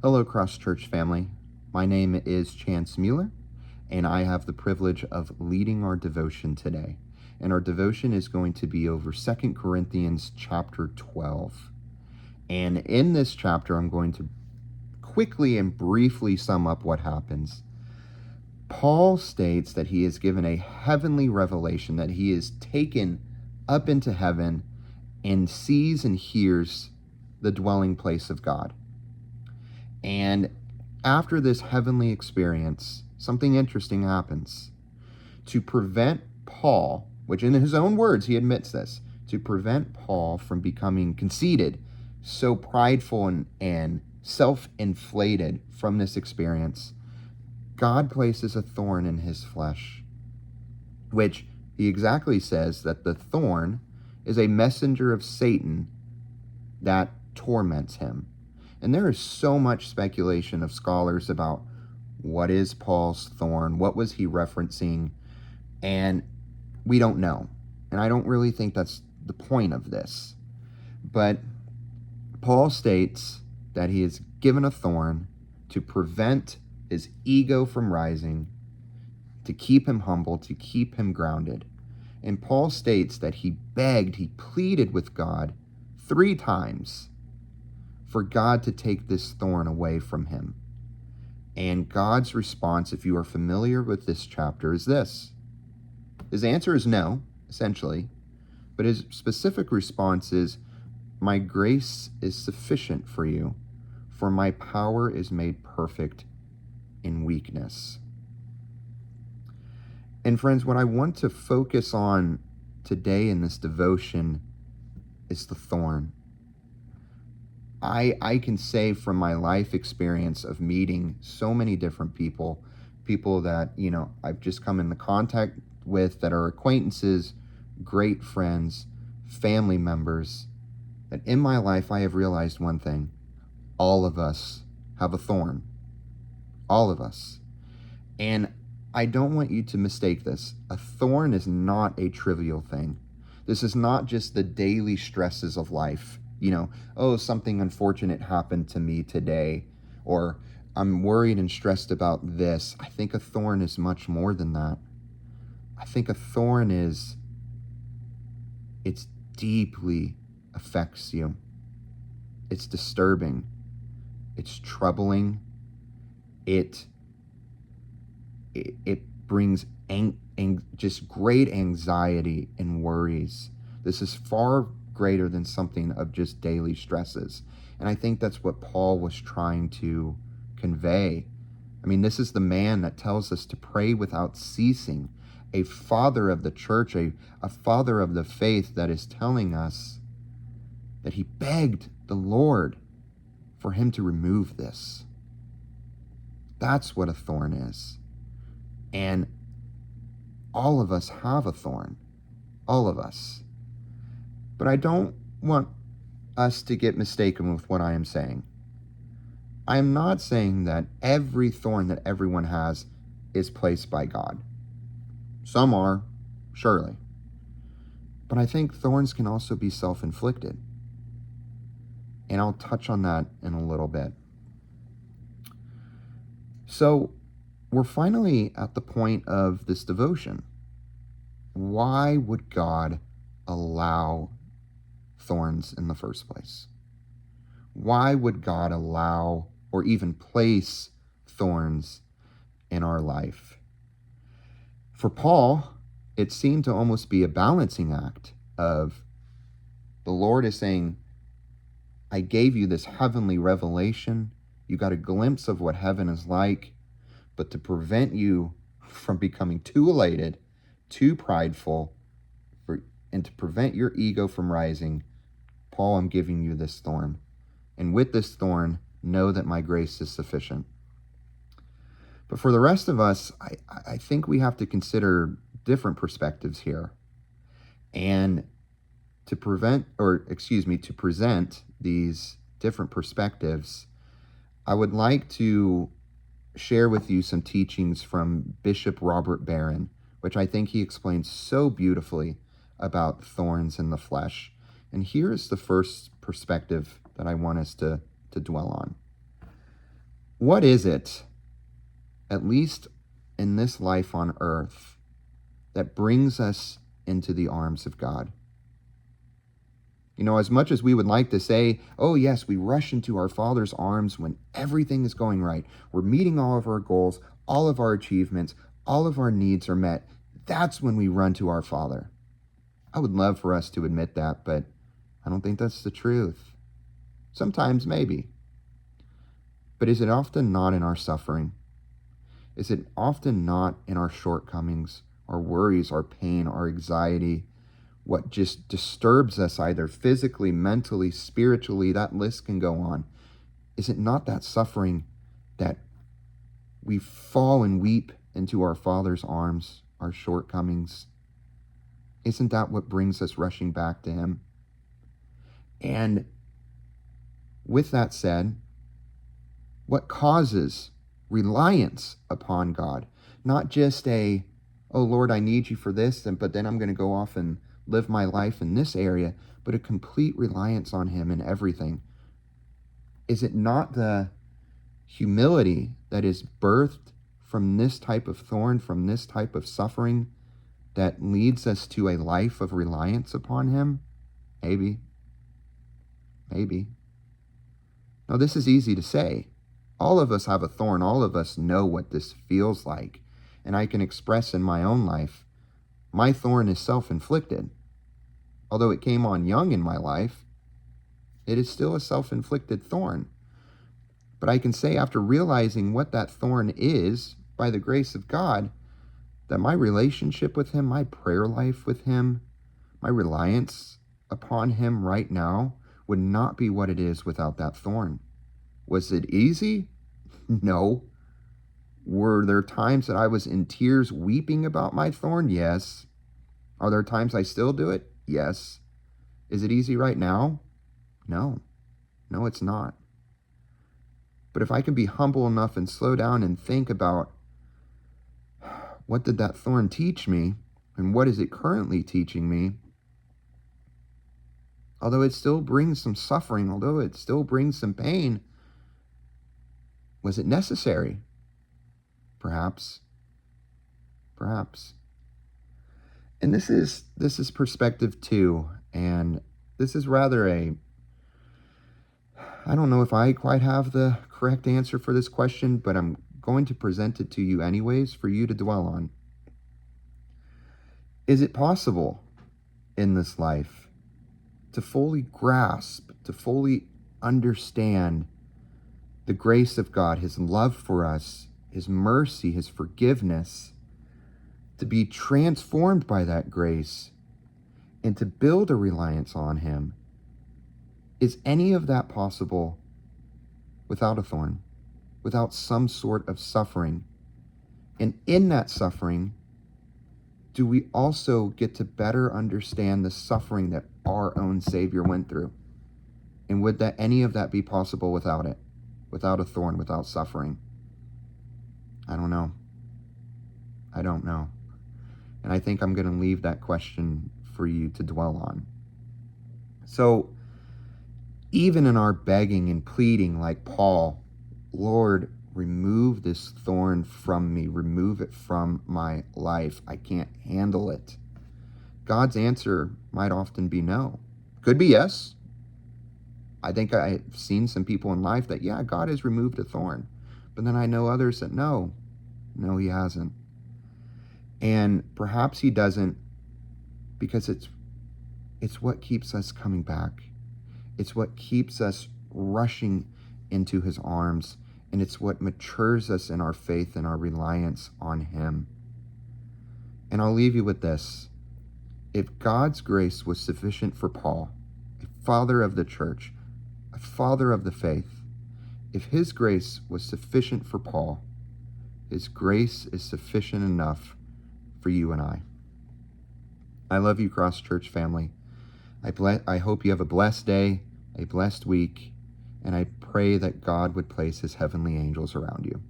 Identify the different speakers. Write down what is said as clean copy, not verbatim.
Speaker 1: Hello, Cross Church family. My name is Chance Mueller, and I have the privilege of leading our devotion today. And our devotion is going to be over 2 Corinthians chapter 12. And in this chapter, I'm going to quickly and briefly sum up what happens. Paul states that he is given a heavenly revelation, that he is taken up into heaven and sees and hears the dwelling place of God. And after this heavenly experience, something interesting happens. To prevent Paul, which in his own words he admits this, to prevent Paul from becoming conceited, so prideful and self-inflated from this experience, God places a thorn in his flesh, which he exactly says that the thorn is a messenger of Satan that torments him. And there is so much speculation of scholars about what is Paul's thorn, what was he referencing, and we don't know. And I don't really think that's the point of this. But Paul states that he is given a thorn to prevent his ego from rising, to keep him humble, to keep him grounded. And Paul states that he begged, he pleaded with God 3 times for God to take this thorn away from him. And God's response, if you are familiar with this chapter, is this. His answer is no, essentially, but his specific response is, "My grace is sufficient for you, for my power is made perfect in weakness." And friends, what I want to focus on today in this devotion is the thorn. I can say from my life experience of meeting so many different people that, I've just come into contact with, that are acquaintances, great friends, family members, that in my life I have realized one thing. All of us have a thorn. All of us. And I don't want you to mistake this. A thorn is not a trivial thing. This is not just the daily stresses of life. Something unfortunate happened to me today, or I'm worried and stressed about this. I think a thorn is much more than that. I think a thorn it deeply affects you. It's disturbing. It's troubling. It brings just great anxiety and worries. This is far greater than something of just daily stresses. And I think that's what Paul was trying to convey. I mean, this is the man that tells us to pray without ceasing, a father of the church, a father of the faith, that is telling us that he begged the Lord for him to remove this. That's what a thorn is. And all of us have a thorn. All of us. But I don't want us to get mistaken with what I am saying. I am not saying that every thorn that everyone has is placed by God. Some are, surely. But I think thorns can also be self-inflicted. And I'll touch on that in a little bit. So we're finally at the point of this devotion. Why would God allow thorns in the first place? Why would God allow or even place thorns in our life? For Paul, it seemed to almost be a balancing act of the Lord is saying, I gave you this heavenly revelation. You got a glimpse of what heaven is like, but to prevent you from becoming too elated, too prideful, and to prevent your ego from rising, Paul, I'm giving you this thorn. And with this thorn, know that my grace is sufficient. But for the rest of us, I think we have to consider different perspectives here. And to present these different perspectives, I would like to share with you some teachings from Bishop Robert Barron, which I think he explains so beautifully about thorns in the flesh. And here's the first perspective that I want us to dwell on. What is it, at least in this life on earth, that brings us into the arms of God? You know, as much as we would like to say, oh, yes, we rush into our Father's arms when everything is going right, we're meeting all of our goals, all of our achievements, all of our needs are met, that's when we run to our Father. I would love for us to admit that, but I don't think that's the truth. Sometimes, maybe. But is it often not in our suffering? Is it often not in our shortcomings, our worries, our pain, our anxiety, what just disturbs us either physically, mentally, spiritually? That list can go on. Is it not that suffering that we fall and weep into our Father's arms, our shortcomings? Isn't that what brings us rushing back to Him? And with that said, what causes reliance upon God? Not just a, oh Lord, I need you for this, but then I'm going to go off and live my life in this area, but a complete reliance on Him in everything. Is it not the humility that is birthed from this type of thorn, from this type of suffering, that leads us to a life of reliance upon Him? Maybe. Maybe. Now, this is easy to say. All of us have a thorn. All of us know what this feels like. And I can express in my own life, my thorn is self-inflicted. Although it came on young in my life, it is still a self-inflicted thorn. But I can say, after realizing what that thorn is, by the grace of God, that my relationship with Him, my prayer life with Him, my reliance upon Him right now would not be what it is without that thorn. Was it easy? No. Were there times that I was in tears weeping about my thorn? Yes. Are there times I still do it? Yes. Is it easy right now? No. No, it's not. But if I can be humble enough and slow down and think about, what did that thorn teach me? And what is it currently teaching me? Although it still brings some suffering, although it still brings some pain, was it necessary? Perhaps. Perhaps. And this is perspective 2, and this is rather I don't know if I quite have the correct answer for this question, but I'm going to present it to you anyways for you to dwell on. Is it possible in this life to fully grasp, to fully understand the grace of God, His love for us, His mercy, His forgiveness, to be transformed by that grace, and to build a reliance on Him? Is any of that possible without a thorn, without some sort of suffering? And in that suffering, do we also get to better understand the suffering that our own Savior went through? And would that any of that be possible without it? Without a thorn, without suffering? I don't know. I don't know. And I think I'm going to leave that question for you to dwell on. So, even in our begging and pleading like Paul, Lord, remove this thorn from me, remove it from my life, I can't handle it, God's answer might often be no. Could be yes. I think I've seen some people in life that, yeah, God has removed a thorn. But then I know others that no, He hasn't. And perhaps He doesn't because it's what keeps us coming back. It's what keeps us rushing into His arms, and it's what matures us in our faith and our reliance on Him. And I'll leave you with this. If God's grace was sufficient for Paul, a father of the church, a father of the faith, if His grace was sufficient for Paul, His grace is sufficient enough for you and I. I love you, Cross Church family. I hope you have a blessed day, a blessed week, and I pray that God would place His heavenly angels around you.